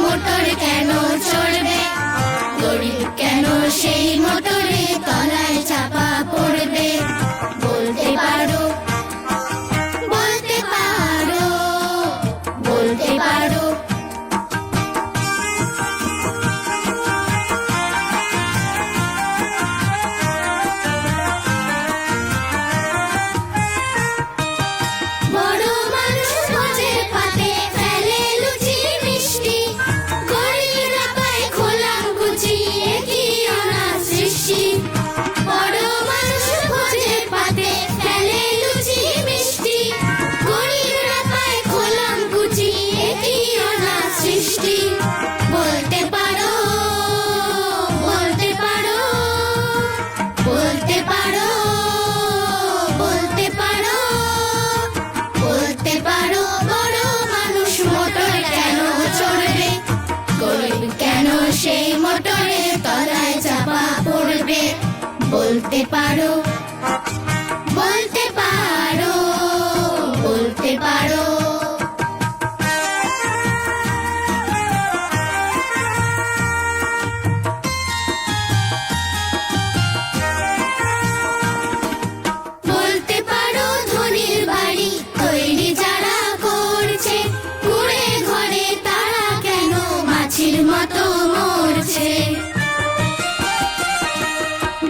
Motor কেন চড়বে? গরিব কেন সেই মোটরে তলায় চাপা পড়বে? বলতে পারো, বলতে পারো, বলতে পারো। বলতে পারো, বলতে পারো, বলতে পারো, বলতে পারো, বলতে পারো। বড় মানুষ মোটর কেন চড়বে? গরিব কেন সেই মোটরে তলায় চাপা পড়বে? বলতে পারো, বলতে পারো, বলতে পারো। মতো মরছে।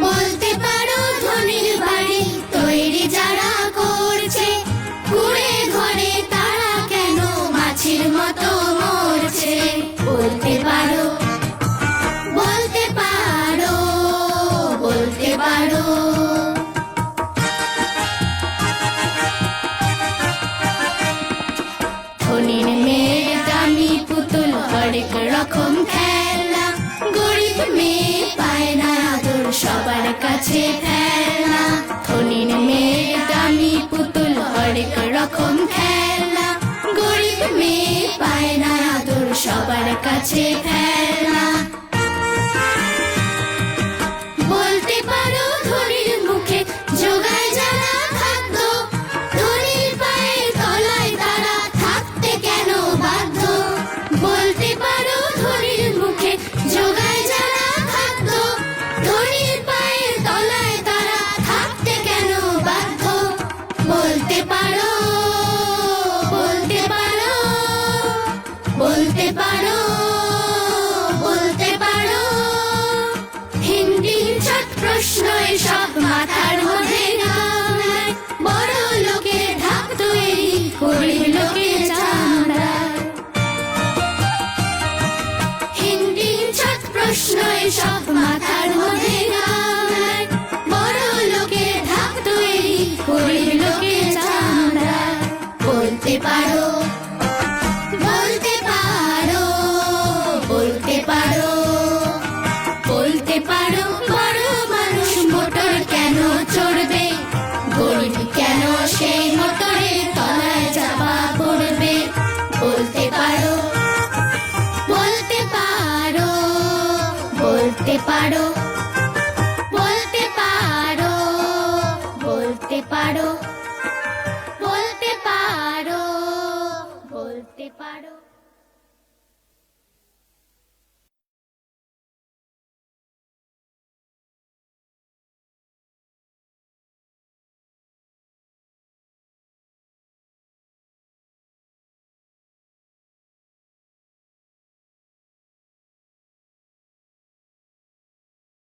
বলতে পারো ধনীর বাড়ি তৈরি যারা করছে, কুড়ে ঘরে তারা কেন মাছির মতো মরছে? বলতে পারো, বলতে পারো, বলতে পারো। ধনীর মেয়ে দামি পুতুল হরেক রকম খেলা, গরিব মেয়ে পায় না আদর সবার কাছে ফেলা। ধনীর মেয়ে দামি পুতুল হরেক রকম খেলা, গরিব মেয়ে পায় না আদর সবার কাছে ফেলা। বলতে পারো ধনীর মুখে জোগায় যারা খাদ্য, ধনীর পায়ের তলায় তারা থাকতে কেন বাধ্য? বলতে পারো ধনীর মুখে জোগায় যারা খাদ্য, ধনীর পায়ের তলায় তারা থাকতে কেন বাধ্য? বলতে পারো, বলতে পারো, বলতে পারো, বলতে পারো। হিন্দি ছোট প্রশ্ন এসব মাথার মধ্যে নাই, বড় লোকের ঢাক তৈরি গরিব লোকের চামড়ায়। হিন্দি ছোট প্রশ্ন এসব মাথার মধ্যে নাই, বড় লোকের ঢাক তৈরি গরিব লোকের চামড়ায়। বলতে পারো, বলতে পারো, বলতে পারো, বলতে পারো। বড় মানুষ মোটর কেন চড়বে? গরিব কেন সেই মোটরে তলায় চাপা পড়বে? বলতে পারো, বলতে পারো, বলতে পারো, বলতে পারো, বলতে পারো, বলতে পারো, বলতে পারো।